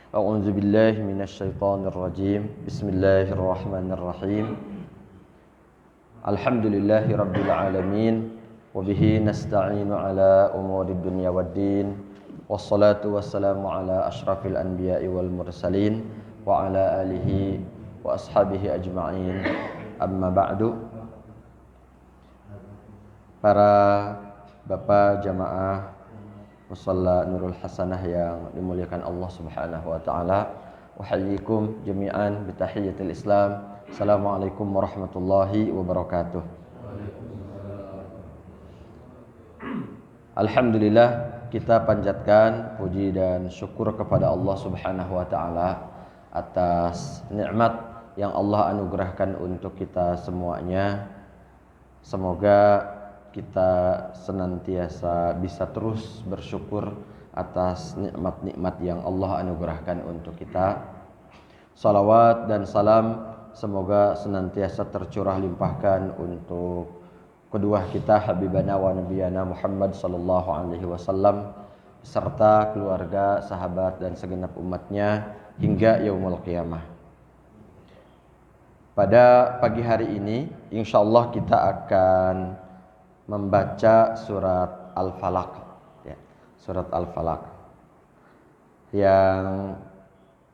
A'udzu billahi minasyaitonir rajim. Bismillahirrahmanirrahim. Alhamdulillahi rabbil alamin wa bihi nasta'inu ala umurid dunya waddin. Wassalatu wassalamu ala asyrafil anbiya'i wal mursalin wa ala alihi wa ashabihi ajma'in. Amma ba'du. Para bapak jamaah Musalla Nurul Hasanah yang dimuliakan Allah Subhanahu wa taala. Wahayyikum jami'an bi tahiyyatil Islam. Assalamualaikum warahmatullahi wabarakatuh. Alhamdulillah, kita panjatkan puji dan syukur kepada Allah Subhanahu wa taala atas nikmat yang Allah anugerahkan untuk kita semuanya. Semoga kita senantiasa bisa terus bersyukur atas nikmat-nikmat yang Allah anugerahkan untuk kita. Salawat dan salam semoga senantiasa tercurah limpahkan untuk kedua kita Habibana wa Nabiyana Muhammad sallallahu alaihi wasallam serta keluarga, sahabat dan segenap umatnya hingga yaumul qiyamah. Pada pagi hari ini insyaallah kita akan membaca surat Al-Falaq, ya, surat Al-Falaq yang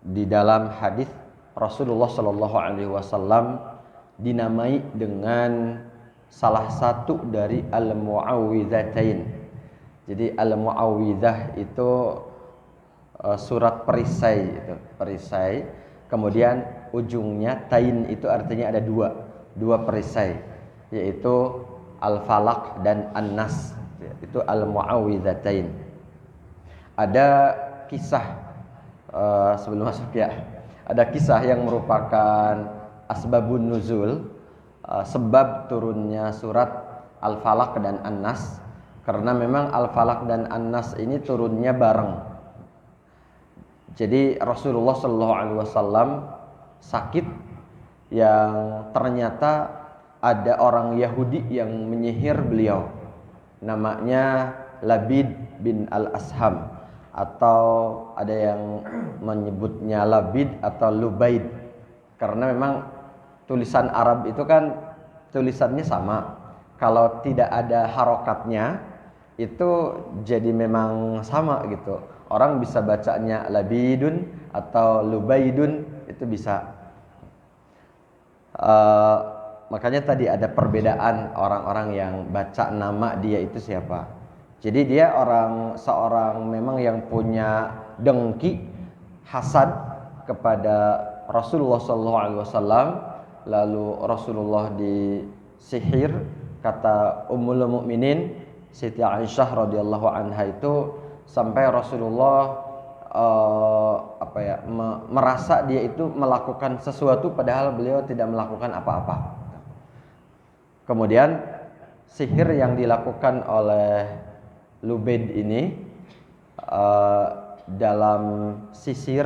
di dalam hadis Rasulullah Shallallahu Alaihi Wasallam dinamai dengan salah satu dari al-mu'awwidzatain. Jadi al-mu'awwidzah itu surat perisai, itu perisai. Kemudian ujungnya tain itu artinya ada dua perisai, yaitu Al-Falaq dan An-Nas, itu Al-Mu'awwidzatain. Ada kisah sebelum masuk ya, ada kisah yang merupakan asbabun nuzul, sebab turunnya surat Al-Falaq dan An-Nas, karena memang Al-Falaq dan An-Nas ini turunnya bareng. Jadi Rasulullah SAW sakit yang ternyata ada orang Yahudi yang menyihir beliau, namanya Labid bin Al-Asham, atau ada yang menyebutnya Labid atau Lubaid, karena memang tulisan Arab itu kan tulisannya sama, kalau tidak ada harokatnya itu jadi memang sama gitu, orang bisa bacanya Labidun atau Lubaidun, itu bisa. Makanya tadi ada perbedaan orang-orang yang baca nama dia itu siapa. Jadi dia seorang memang yang punya dengki, hasad kepada Rasulullah SAW. Lalu Rasulullah disihir, kata Ummul Mukminin Siti Aisyah radhiyallahu anha itu, sampai Rasulullah merasa dia itu melakukan sesuatu padahal beliau tidak melakukan apa-apa. Kemudian sihir yang dilakukan oleh Lubaid ini dalam sisir,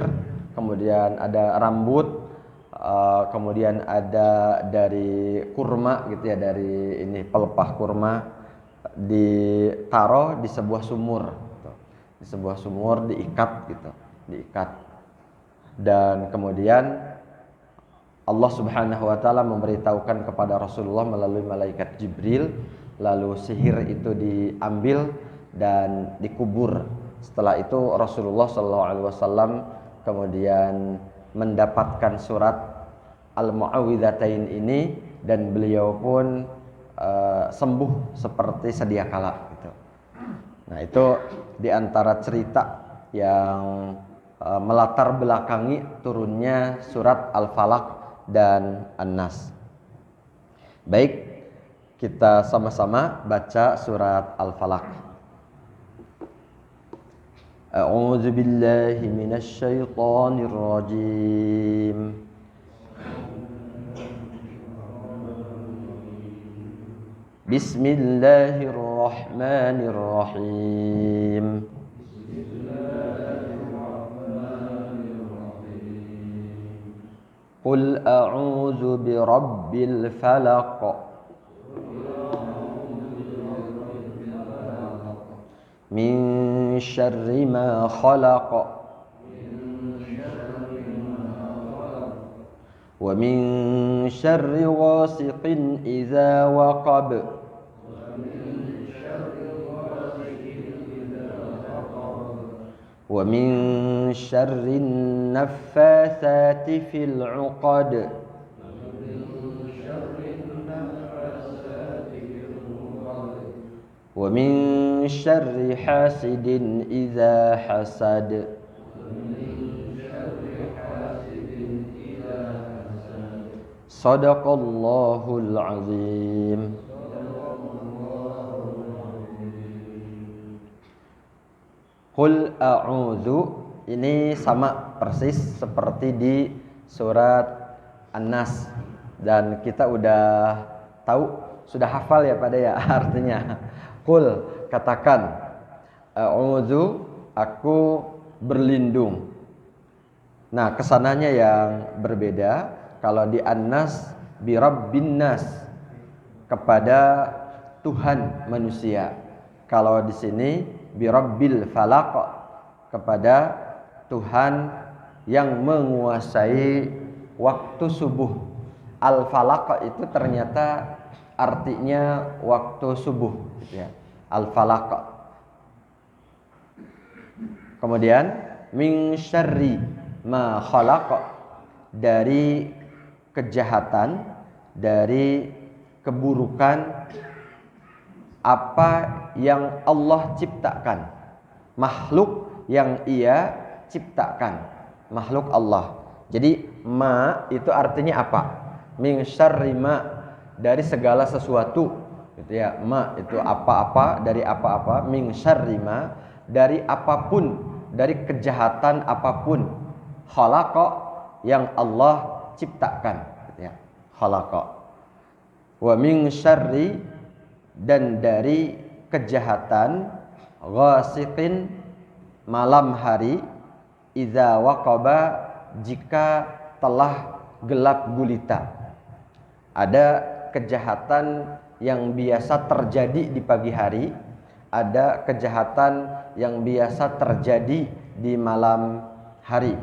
kemudian ada rambut, kemudian ada dari kurma gitu ya, dari ini pelepah kurma ditaruh di sebuah sumur gitu. Di sebuah sumur diikat gitu, diikat. Dan kemudian Allah Subhanahu wa taala memberitahukan kepada Rasulullah melalui malaikat Jibril, lalu sihir itu diambil dan dikubur. Setelah itu Rasulullah sallallahu alaihi wasallam kemudian mendapatkan surat Al-Mu'awwidzatain ini, dan beliau pun sembuh seperti sedia kala gitu. Nah, itu di antara cerita yang melatar belakangi turunnya surat Al-Falaq dan An-Nas. Baik, kita sama-sama baca surat Al-Falaq. A'udzu billahi minasy syaithanir rajim. Bismillahirrahmanirrahim. Qul a'udzu birabbil falaq min syarri ma khalaq wa min syarri ghasiqin idza waqab, wa min syarrin naffatsati fil 'uqad, wa min syarri hasidin idza hasad. Shadaqallahul azim. Qul a'udzu, ini sama persis seperti di surat An-Nas, dan kita udah tahu, sudah hafal ya pada ya artinya. Qul, katakan, a'udzu, aku berlindung. Nah, kesananya yang berbeda. Kalau di An-Nas bi rabbin nas, kepada Tuhan manusia. Kalau di sini bi rabbil falaq, kepada Tuhan yang menguasai waktu subuh. Al-falaq itu ternyata artinya waktu subuh, gitu ya. Al-falaq. Kemudian min syarri ma khalaq, dari kejahatan, dari keburukan apa yang Allah ciptakan, makhluk yang Ia ciptakan, makhluk Allah. Jadi ma itu artinya apa? Min syarri ma, dari segala sesuatu, gitu ya. Ma itu apa-apa, dari apa-apa. Min syarri ma, dari apapun, dari kejahatan apapun. Khalaqa, yang Allah ciptakan, gitu ya. Khalaqa. Wa min syarri, dan dari kejahatan, ghasiqin, malam hari, idza waqaba, jika telah gelap gulita. Ada kejahatan yang biasa terjadi di pagi hari, ada kejahatan yang biasa terjadi di malam hari.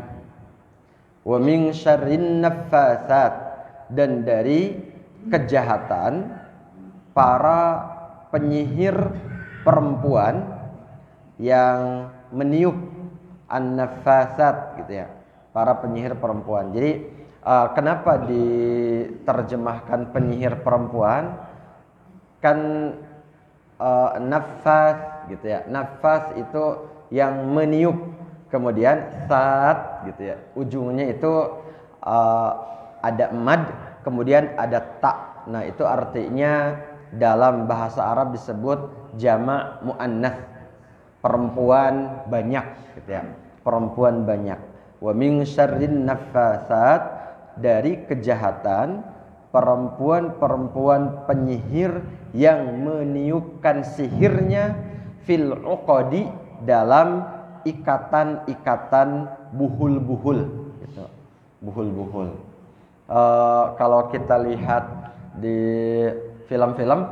Wa min syarrin naffatsat, dan dari kejahatan para penyihir perempuan yang meniup, an-naffatsat, gitu ya, para penyihir perempuan. Jadi kenapa diterjemahkan penyihir perempuan? Kan naffats, gitu ya. Naffats itu yang meniup. Kemudian sat, gitu ya, ujungnya itu ada mad, kemudian ada ta. Nah, itu artinya dalam bahasa Arab disebut jama' muannats, perempuan banyak, gitu ya, perempuan banyak. Wa min syarrin naffatsat, dari kejahatan perempuan-perempuan penyihir yang meniupkan sihirnya fil 'uqadi, dalam ikatan-ikatan buhul-buhul, gitu. Buhul-buhul. Kalau kita lihat di film-film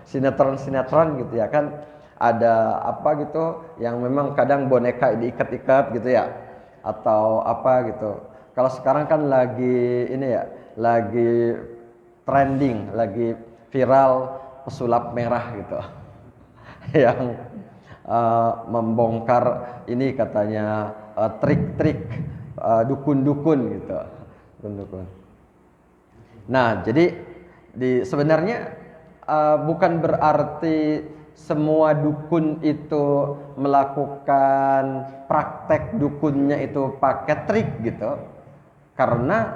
sinetron-sinetron, gitu ya, kan ada apa gitu yang memang kadang boneka diikat-ikat, gitu ya, atau apa gitu. Kalau sekarang kan lagi ini ya, lagi trending, lagi viral pesulap merah, gitu. Yang membongkar ini katanya trik-trik dukun-dukun, gitu. Dukun-dukun. Nah, jadi sebenarnya bukan berarti semua dukun itu melakukan praktek dukunnya itu pakai trik, gitu. Karena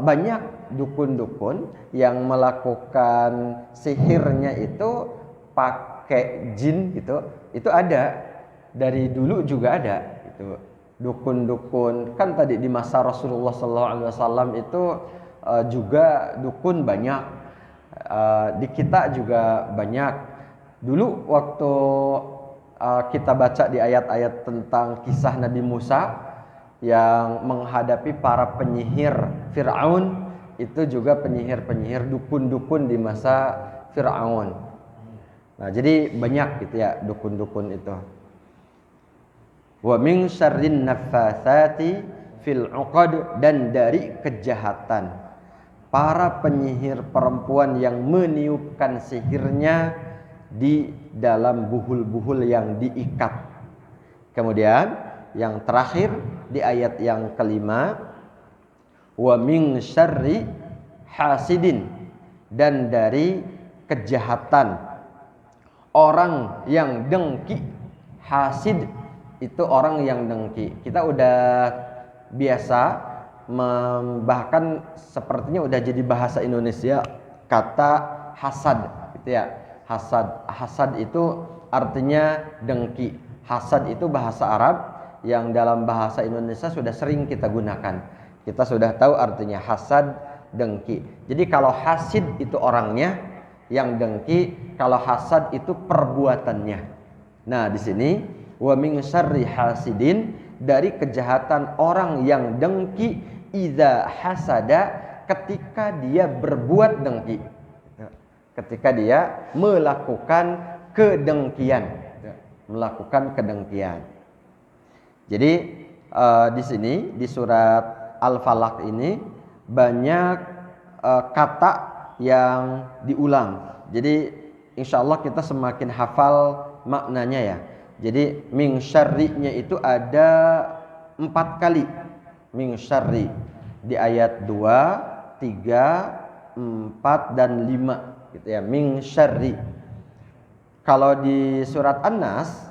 banyak dukun-dukun yang melakukan sihirnya itu pakai jin, gitu. Itu ada dari dulu juga ada, gitu. Dukun-dukun kan tadi di masa Rasulullah SAW itu juga dukun banyak, di kita juga banyak. Dulu waktu kita baca di ayat-ayat tentang kisah Nabi Musa yang menghadapi para penyihir Fir'aun, itu juga penyihir-penyihir dukun-dukun di masa Fir'aun. Nah, jadi banyak, gitu ya, dukun-dukun itu. Wa min syarrin naffatsati fil uqad, dan dari kejahatan para penyihir perempuan yang meniupkan sihirnya di dalam buhul-buhul yang diikat. Kemudian yang terakhir di ayat yang kelima, wa min syarri hasidin, dan dari kejahatan orang yang dengki. Hasid itu orang yang dengki. Kita udah biasa, bahkan sepertinya udah jadi bahasa Indonesia kata hasad gitu ya. Hasad itu artinya dengki. Hasad itu bahasa Arab yang dalam bahasa Indonesia sudah sering kita gunakan. Kita sudah tahu artinya hasad, dengki. Jadi kalau hasid itu orangnya yang dengki, kalau hasad itu perbuatannya. Nah, di sini wa min syarri hasidin, dari kejahatan orang yang dengki, idza hasada, ketika dia berbuat dengki. Ketika dia melakukan kedengkian. Melakukan kedengkian. Jadi di sini di surat Al-Falaq ini banyak kata yang diulang. Jadi insya Allah kita semakin hafal maknanya ya. Jadi min syarrinya itu ada 4 kali. Min syarri di ayat 2, 3, 4 dan 5 gitu ya. Min syarri. Kalau di surat An-Nas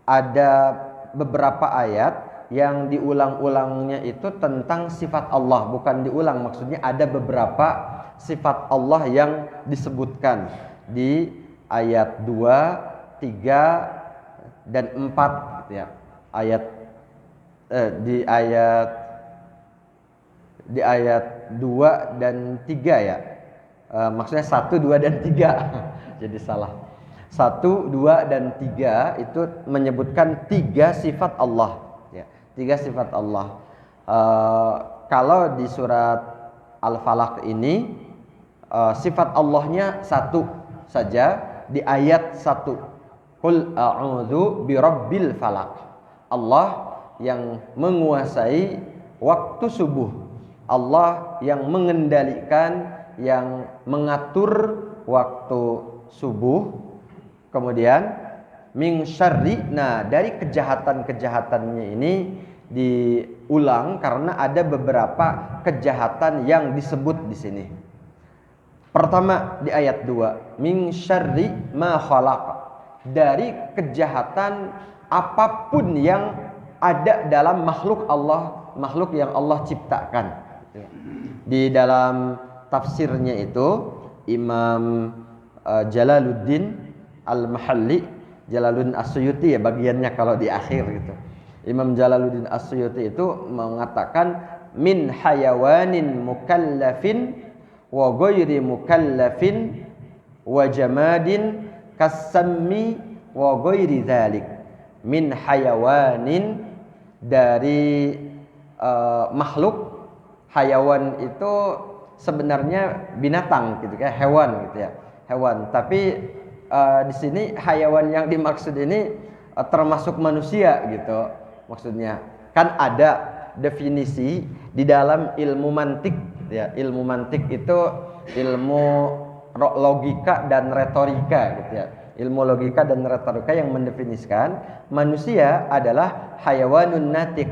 ada beberapa ayat yang diulang-ulangnya itu tentang sifat Allah, bukan diulang, maksudnya ada beberapa sifat Allah yang disebutkan di ayat 2, 3 dan 4 gitu ya. Di ayat 2 dan 3 ya. Maksudnya 1, 2 dan 3. Jadi salah. 1, 2 dan 3 itu menyebutkan 3 sifat Allah ya. 3 sifat Allah. Kalau di surat Al-Falaq ini sifat Allahnya 1 saja di ayat 1. Qul a'udzu birabbil falaq. Allah yang menguasai waktu subuh. Allah yang mengendalikan, yang mengatur waktu subuh. Kemudian min syarri, nah dari kejahatan-kejahatannya ini diulang karena ada beberapa kejahatan yang disebut di sini. Pertama di ayat 2, min syarri ma khalaq, dari kejahatan apapun yang ada dalam makhluk Allah, makhluk yang Allah ciptakan. Di dalam tafsirnya itu Imam Jalaluddin Al-Mahalli, Jalaluddin As-Suyuti ya bagiannya kalau di akhir gitu. Imam Jalaluddin As-Suyuti itu mengatakan min hayawanin mukallafin wa ghairi mukallafin wa jamadin kasammi wa ghairi dzalik. Min hayawanin, dari makhluk. Hayawan itu sebenarnya binatang gitu kan, hewan gitu ya. Hewan, tapi di sini hayawan yang dimaksud ini termasuk manusia gitu. Maksudnya kan ada definisi di dalam ilmu mantik ya. Ilmu mantik itu ilmu logika dan retorika gitu ya. Ilmu logika dan retorika yang mendefinisikan manusia adalah hayawanun natik,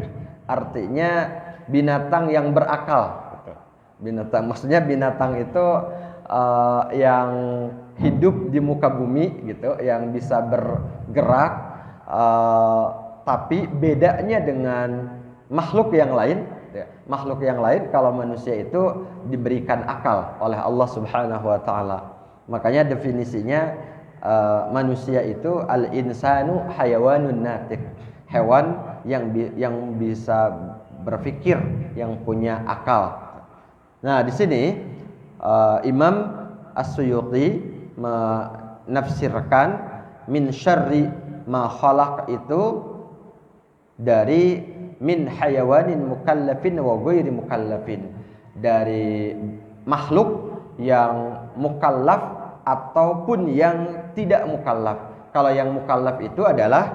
artinya binatang yang berakal gitu. Binatang, maksudnya binatang itu yang hidup di muka bumi gitu, yang bisa bergerak, tapi bedanya dengan makhluk yang lain ya. Makhluk yang lain, kalau manusia itu diberikan akal oleh Allah Subhanahu wa taala. Makanya definisinya manusia itu al-insanu hayawanun natiq, hewan yang bisa berpikir, yang punya akal. Nah, di sini Imam As-Suyuti menafsirkan min syarri ma khalaq itu dari min hayawanin mukallafin wa ghairi mukallafin, dari makhluk yang mukallaf ataupun yang tidak mukallaf. Kalau yang mukallaf itu adalah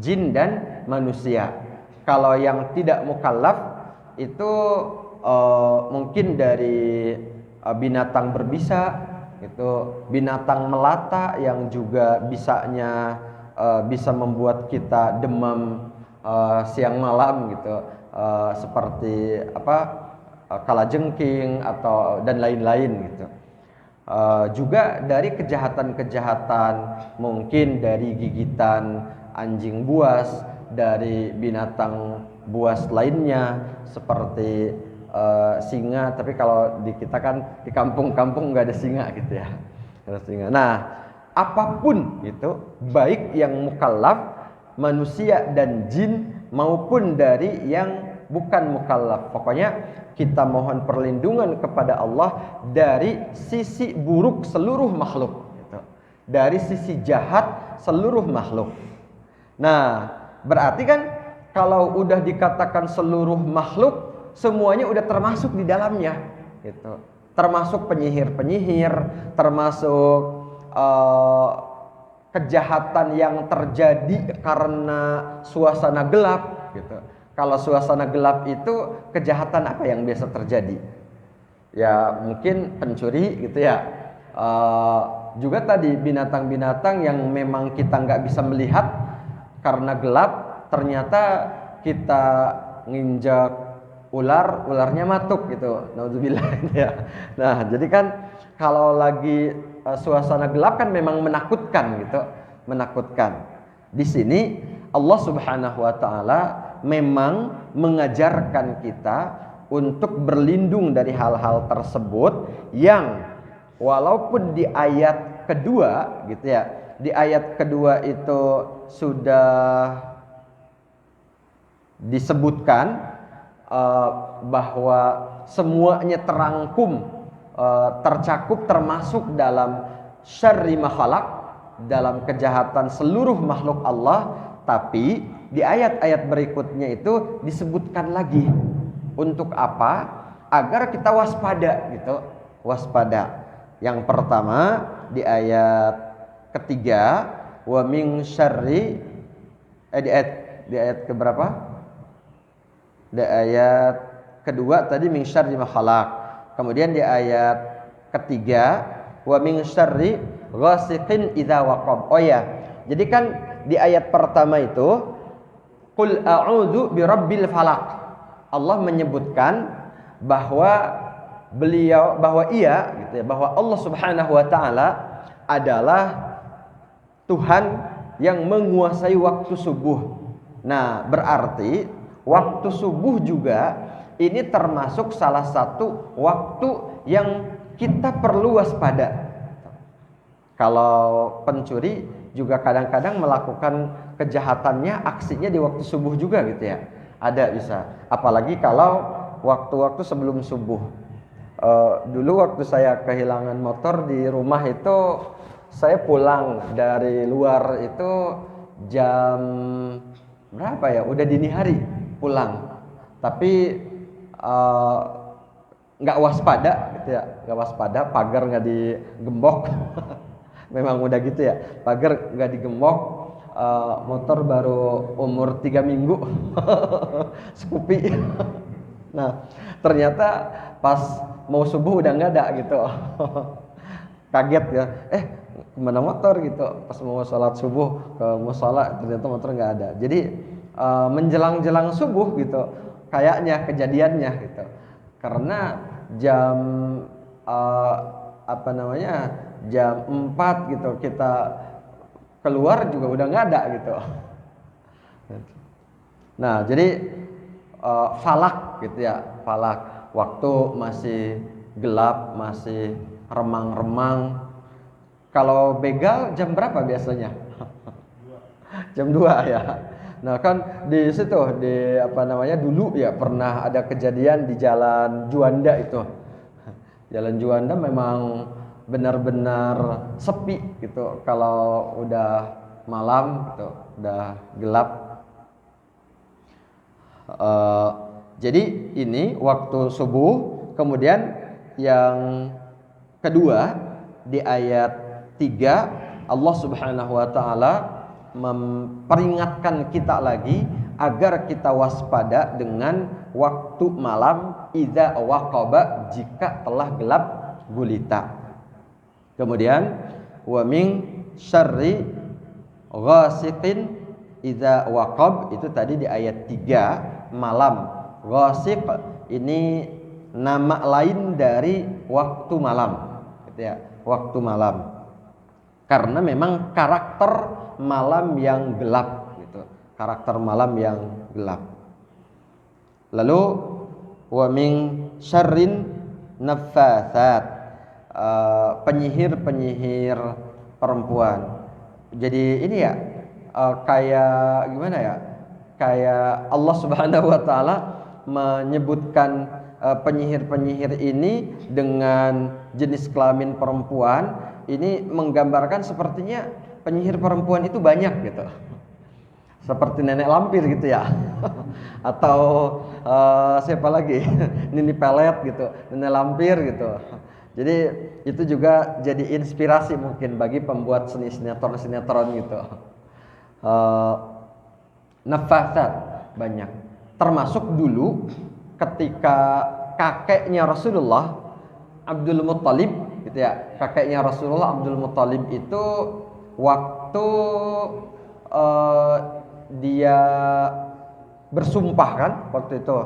jin dan manusia. Kalau yang tidak mukallaf itu mungkin dari binatang berbisa, itu binatang melata yang juga bisanya bisa membuat kita demam siang malam gitu, seperti kalajengking atau dan lain-lain gitu. Juga dari kejahatan-kejahatan, mungkin dari gigitan anjing buas, dari binatang buas lainnya seperti singa. Tapi kalau di kita kan di kampung-kampung nggak ada singa gitu ya, ada singa. Nah, apapun itu, baik yang mukallaf manusia dan jin maupun dari yang bukan mukallaf, pokoknya kita mohon perlindungan kepada Allah dari sisi buruk seluruh makhluk, gitu. Dari sisi jahat seluruh makhluk. Nah, berarti kan kalau udah dikatakan seluruh makhluk, semuanya udah termasuk di dalamnya, gitu. Termasuk penyihir-penyihir, termasuk kejahatan yang terjadi karena suasana gelap, gitu. Kalau suasana gelap itu kejahatan apa yang biasa terjadi? Ya mungkin pencuri gitu ya. Juga tadi binatang-binatang yang memang kita nggak bisa melihat karena gelap, ternyata kita nginjak ularnya matuk gitu. Nauzubillah ya. Nah, jadi kan kalau lagi suasana gelap kan memang menakutkan gitu, menakutkan. Di sini Allah Subhanahu wa taala memang mengajarkan kita untuk berlindung dari hal-hal tersebut yang walaupun di ayat kedua gitu ya, di ayat kedua itu sudah disebutkan bahwa semuanya terangkum, tercakup, termasuk dalam syarri ma khalaq, dalam kejahatan seluruh makhluk Allah. Tapi di ayat-ayat berikutnya itu disebutkan lagi untuk apa? Agar kita waspada gitu, waspada. Yang pertama di ayat ketiga, wa min syarri di ayat keberapa? Di ayat kedua tadi min syarri ma khalaq. Kemudian di ayat ketiga, wa min syarri ghasiqin idza waqab. Oh ya, jadi kan di ayat pertama itu qul a'udzu birabbil falaq. Allah menyebutkan bahwa ia gitu ya, bahwa Allah Subhanahu wa taala adalah Tuhan yang menguasai waktu subuh. Nah, berarti waktu subuh juga ini termasuk salah satu waktu yang kita perlu waspada. Kalau pencuri juga kadang-kadang melakukan kejahatannya, aksinya di waktu subuh juga gitu ya. Ada bisa. Apalagi kalau waktu-waktu sebelum subuh. Dulu waktu saya kehilangan motor di rumah itu, saya pulang dari luar itu jam berapa ya? Udah dini hari pulang. Tapi nggak waspada gitu ya, nggak waspada, pagar nggak digembok. Memang udah gitu ya, pagar nggak digembok, motor baru umur 3 minggu, Scoopy. Nah, ternyata pas mau subuh udah nggak ada gitu. Kaget ya, kemana motor gitu. Pas mau sholat subuh ke musola, ternyata motor nggak ada. Jadi menjelang-jelang subuh gitu, kayaknya kejadiannya gitu. Karena jam jam 4 gitu kita keluar juga udah nggak ada gitu. Nah, jadi falak gitu ya, falak, waktu masih gelap, masih remang-remang. Kalau begal jam berapa biasanya? Jam 2 ya. Nah, kan di situ dulu ya pernah ada kejadian di Jalan Juanda itu. Jalan Juanda memang benar-benar sepi gitu kalau udah malam gitu, udah gelap. Jadi ini waktu subuh. Kemudian yang kedua di ayat 3 Allah Subhanahu wa taala memperingatkan kita lagi agar kita waspada dengan waktu malam idza waqaba, jika telah gelap gulita. Kemudian wa min syarri ghasiqin idza waqab, itu tadi di ayat 3 malam. Ghasiq ini nama lain dari waktu malam, gitu ya, waktu malam. Karena memang karakter malam yang gelap, gitu. Karakter malam yang gelap. Lalu wa min syarrin naffatsat, penyihir-penyihir perempuan. Jadi ini ya, kayak gimana ya? Kayak Allah Subhanahu wa taala menyebutkan penyihir-penyihir ini dengan jenis kelamin perempuan. Ini menggambarkan sepertinya penyihir perempuan itu banyak, gitu. Seperti nenek lampir gitu ya. Atau siapa lagi? Nini pelet gitu, nenek lampir gitu. Jadi itu juga jadi inspirasi mungkin bagi pembuat seni sinetron gitu. Nafasat banyak. Termasuk dulu ketika kakeknya Rasulullah, Abdul Muttalib, gitu ya. Kakeknya Rasulullah Abdul Muttalib itu waktu dia bersumpah kan, waktu itu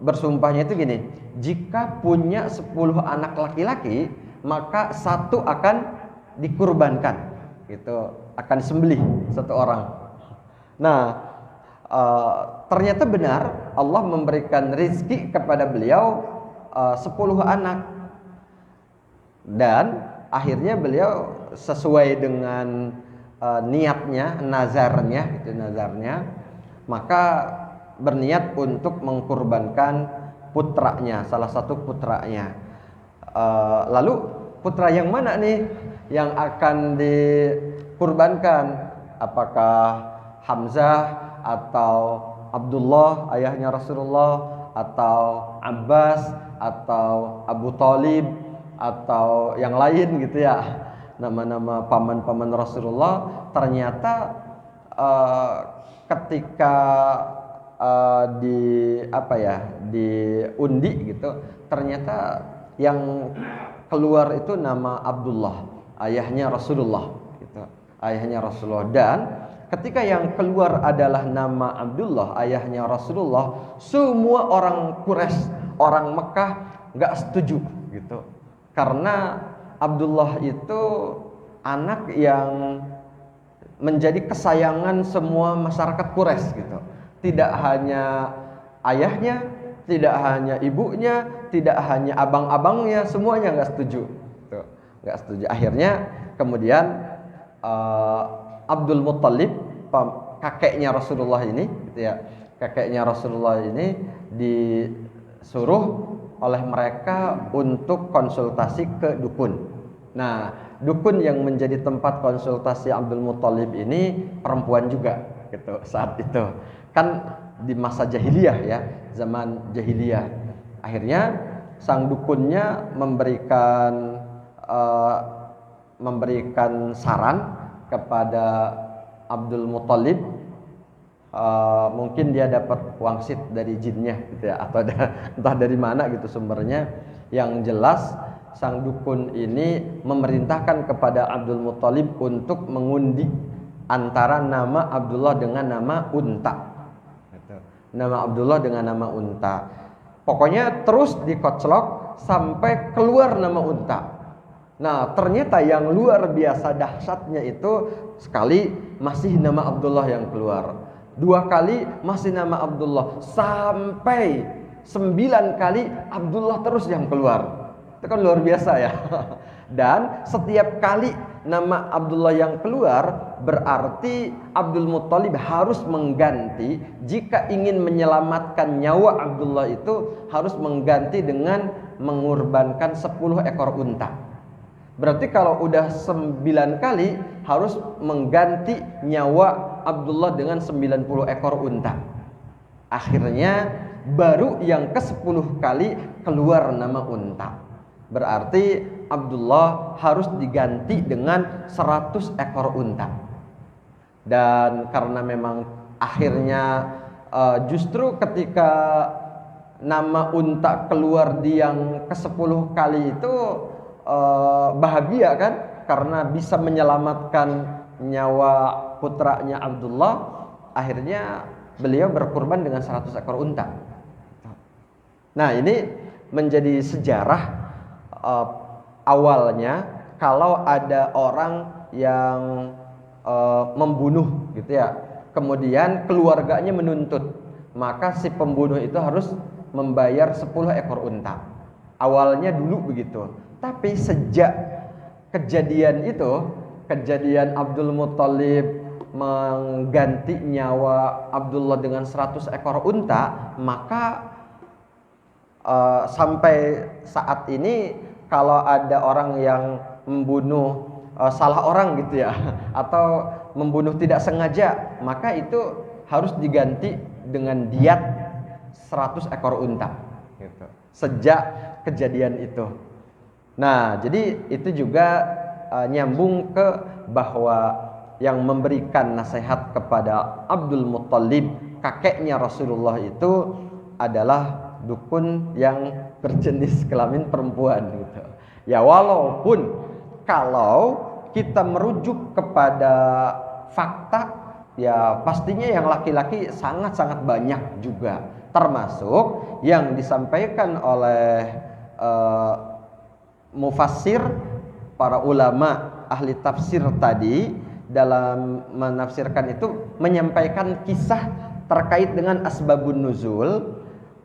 bersumpahnya itu gini, jika punya 10 anak laki-laki maka satu akan dikurbankan, gitu, akan disembelih satu orang. Nah, ternyata benar Allah memberikan rezeki kepada beliau 10 anak, dan akhirnya beliau sesuai dengan niatnya, nazarnya, gitu, nazarnya, maka berniat untuk mengkurbankan putranya, salah satu putranya. Lalu putra yang mana nih yang akan dikurbankan? Apakah Hamzah atau Abdullah ayahnya Rasulullah, atau Abbas, atau Abu Thalib, atau yang lain, gitu ya, nama-nama paman-paman Rasulullah. Ternyata ketika diundi gitu, ternyata yang keluar itu nama Abdullah, ayahnya Rasulullah, gitu, ayahnya Rasulullah. Dan ketika yang keluar adalah nama Abdullah, ayahnya Rasulullah, semua orang Quraisy, orang Mekah nggak setuju, gitu, karena Abdullah itu anak yang menjadi kesayangan semua masyarakat Quraisy, gitu. Tidak hanya ayahnya, tidak hanya ibunya, tidak hanya abang-abangnya, semuanya nggak setuju, gitu. Nggak setuju. Akhirnya kemudian Abdul Muttalib, kakeknya Rasulullah ini, gitu ya, kakeknya Rasulullah ini disuruh oleh mereka untuk konsultasi ke dukun. Nah, dukun yang menjadi tempat konsultasi Abdul Muttalib ini perempuan juga, gitu, saat itu. Kan di masa jahiliyah ya, zaman jahiliyah. Akhirnya sang dukunnya memberikan saran kepada Abdul Muttalib. Mungkin dia dapat wangsit dari jinnya, gitu ya, atau entah dari mana gitu sumbernya. Yang jelas sang dukun ini memerintahkan kepada Abdul Muttalib untuk mengundi antara nama Abdullah dengan nama unta, gitu. Nama Abdullah dengan nama unta. Pokoknya terus dikoclok sampai keluar nama unta. Nah, ternyata yang luar biasa dahsyatnya itu, sekali masih nama Abdullah yang keluar, 2 kali masih nama Abdullah, sampai 9 kali Abdullah terus yang keluar. Itu kan luar biasa ya. Dan setiap kali nama Abdullah yang keluar, berarti Abdul Muttalib harus mengganti. Jika ingin menyelamatkan nyawa Abdullah itu, harus mengganti dengan mengorbankan 10 ekor unta. Berarti kalau udah 9 kali, harus mengganti nyawa Abdullah dengan 90 ekor unta. Akhirnya baru yang ke-10 kali keluar nama unta. Berarti Abdullah harus diganti dengan 100 ekor unta. Dan karena memang akhirnya Justru ketika nama unta keluar di yang ke-10 kali itu bahagia kan, karena bisa menyelamatkan nyawa putranya Abdullah. Akhirnya beliau berkurban dengan 100 ekor unta. Nah, ini menjadi sejarah awalnya kalau ada orang yang membunuh gitu ya, kemudian keluarganya menuntut, maka si pembunuh itu harus membayar 10 ekor unta. Awalnya dulu begitu. Tapi sejak kejadian itu, kejadian Abdul Muthalib mengganti nyawa Abdullah dengan 100 ekor unta, maka sampai saat ini kalau ada orang yang membunuh salah orang gitu ya, atau membunuh tidak sengaja, maka itu harus diganti dengan diat 100 ekor unta gitu. Sejak kejadian itu. Nah, jadi itu juga nyambung ke bahwa yang memberikan nasihat kepada Abdul Muthalib, kakeknya Rasulullah, itu adalah dukun yang berjenis kelamin perempuan gitu. Ya, walaupun kalau kita merujuk kepada fakta, ya pastinya yang laki-laki sangat-sangat banyak juga, termasuk yang disampaikan oleh mufassir, para ulama ahli tafsir tadi dalam menafsirkan itu menyampaikan kisah terkait dengan asbabun nuzul.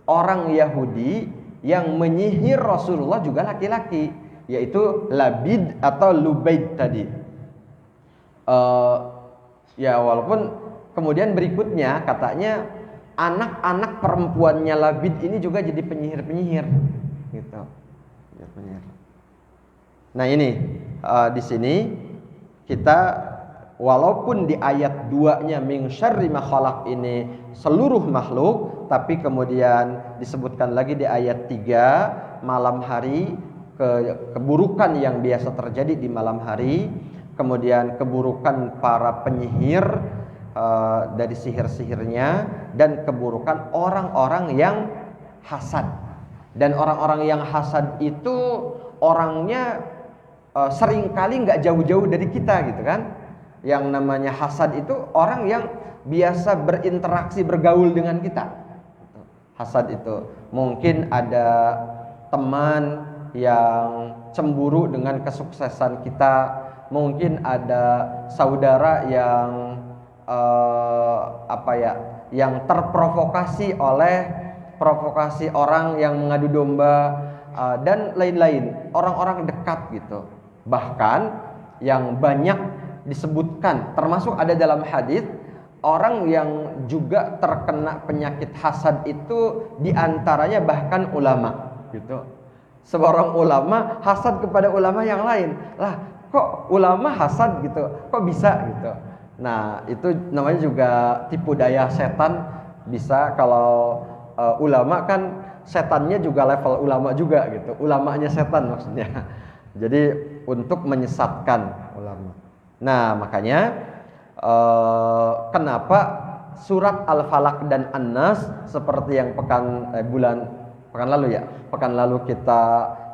Orang Yahudi yang menyihir Rasulullah juga laki-laki, yaitu Labid atau Lubaid tadi. Ya, walaupun kemudian berikutnya katanya anak-anak perempuannya Labid ini juga jadi penyihir-penyihir gitu. Ya, penyihir. Nah, ini di sini kita, walaupun di ayat 2-nya min syarri ma khalaq ini seluruh makhluk, tapi kemudian disebutkan lagi di ayat 3 malam hari, keburukan yang biasa terjadi di malam hari, kemudian keburukan para penyihir dari sihir-sihirnya, dan keburukan orang-orang yang hasad. Dan orang-orang yang hasad itu orangnya seringkali nggak jauh-jauh dari kita gitu kan. Yang namanya hasad itu orang yang biasa berinteraksi, bergaul dengan kita. Hasad itu mungkin ada teman yang cemburu dengan kesuksesan kita, mungkin ada saudara yang yang terprovokasi oleh provokasi orang yang mengadu domba, dan lain-lain, orang-orang dekat gitu. Bahkan yang banyak disebutkan, termasuk ada dalam hadis, orang yang juga terkena penyakit hasad itu diantaranya bahkan ulama gitu. Seorang ulama hasad kepada ulama yang lain, lah kok ulama hasad gitu, kok bisa gitu. Nah, itu namanya juga tipu daya setan. Bisa kalau ulama kan setannya juga level ulama juga gitu, ulamanya setan maksudnya. Jadi untuk menyesatkan ulama. Nah, makanya kenapa surat Al-Falaq dan An-Nas seperti yang pekan lalu kita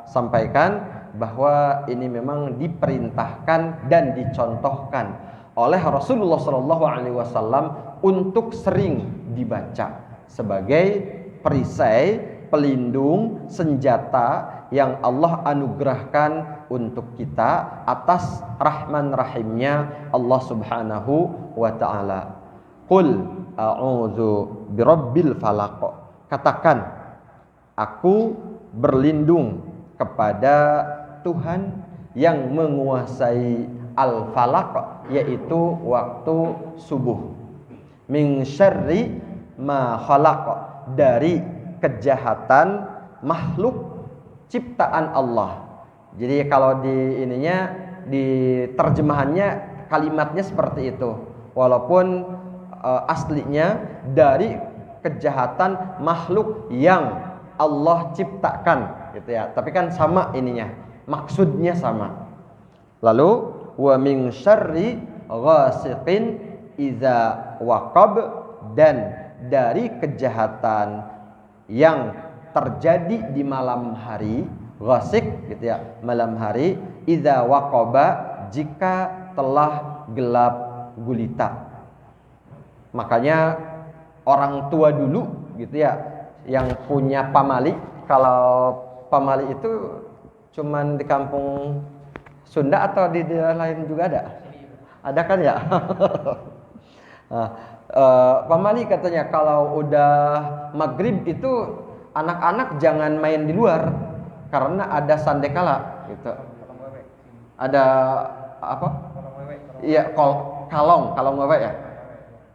sampaikan, bahwa ini memang diperintahkan dan dicontohkan oleh Rasulullah SAW untuk sering dibaca sebagai perisai, pelindung, senjata yang Allah anugerahkan untuk kita atas rahman rahimnya Allah Subhanahu wa ta'ala. Qul a'udzu birabbil falaq. Katakan, aku berlindung kepada Tuhan yang menguasai al-falaq, yaitu waktu subuh. Min syarri ma khalaq, dari kejahatan makhluk ciptaan Allah. Jadi kalau di terjemahannya kalimatnya seperti itu, walaupun aslinya dari kejahatan makhluk yang Allah ciptakan gitu ya. Tapi kan sama ininya, maksudnya sama. Lalu wa min syarri ghasiqin idza waqab, dan dari kejahatan yang terjadi di malam hari, ghasik gitu ya, malam hari, idza waqaba, jika telah gelap gulita. Makanya orang tua dulu gitu ya yang punya pamali, kalau pamali itu cuman di kampung Sunda atau di daerah lain juga ada? Ada kan ya? Nah, pamali katanya kalau udah maghrib itu anak-anak jangan main di luar karena ada sandekala gitu. Ada apa? Iya, kalong wewe ya.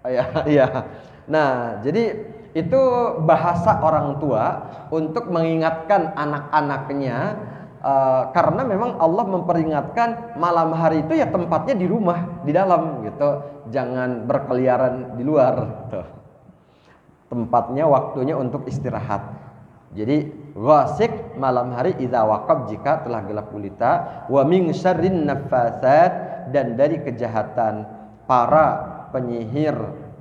Iya, iya. Nah, jadi itu bahasa orang tua untuk mengingatkan anak-anaknya, karena memang Allah memperingatkan malam hari itu ya tempatnya di rumah, di dalam gitu. Jangan berkeliaran di luar gitu. Tempatnya, waktunya untuk istirahat. Jadi ghasik malam hari, idza waqab, jika telah gelap gulita, wa min syarrin naffasat, dan dari kejahatan para penyihir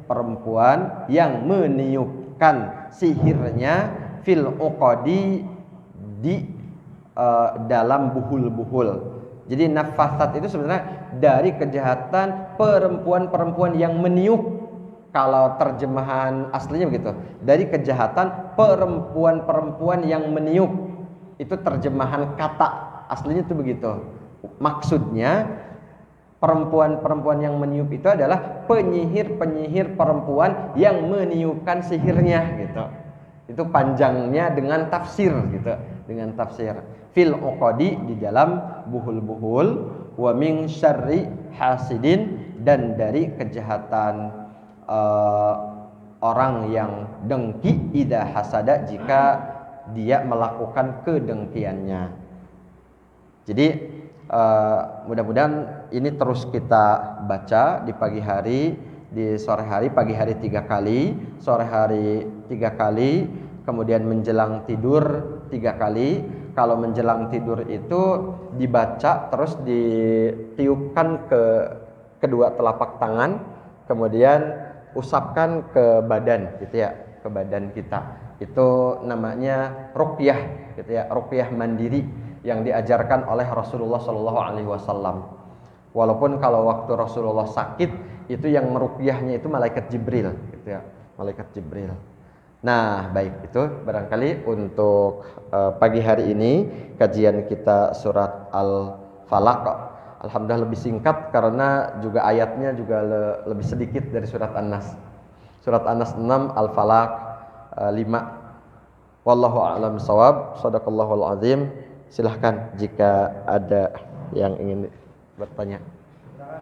perempuan yang meniupkan sihirnya, fil uqadi, di dalam buhul-buhul. Jadi nafasat itu sebenarnya dari kejahatan perempuan-perempuan yang meniup. Kalau terjemahan aslinya begitu, dari kejahatan perempuan-perempuan yang meniup. Itu terjemahan kata aslinya itu begitu. Maksudnya perempuan-perempuan yang meniup itu adalah penyihir-penyihir perempuan yang meniupkan sihirnya gitu. Itu panjangnya dengan tafsir gitu, dengan tafsir. Fil uqadi, di dalam buhul-buhul, wa min syarri hasidin, dan dari kejahatan orang yang dengki, idza hasada, jika dia melakukan kedengkiannya. Jadi mudah-mudahan ini terus kita baca di pagi hari, di sore hari, pagi hari 3 kali, sore hari 3 kali, kemudian menjelang tidur 3 kali. Kalau menjelang tidur itu dibaca terus ditiupkan ke kedua telapak tangan, kemudian usapkan ke badan gitu ya, ke badan kita. Itu namanya ruqyah gitu ya, ruqyah mandiri yang diajarkan oleh Rasulullah Shallallahu Alaihi Wasallam. Walaupun kalau waktu Rasulullah sakit, itu yang meruqyahnya itu malaikat Jibril gitu ya, malaikat Jibril. Nah, baik, itu barangkali untuk pagi hari ini kajian kita surat Al-Falaq. Alhamdulillah lebih singkat karena juga ayatnya juga lebih sedikit dari surat An-Nas. Surat An-Nas 6, Al-Falaq 5. Wallahu a'lam shawab. Shadaqallahul azim. Silahkan jika ada yang ingin bertanya.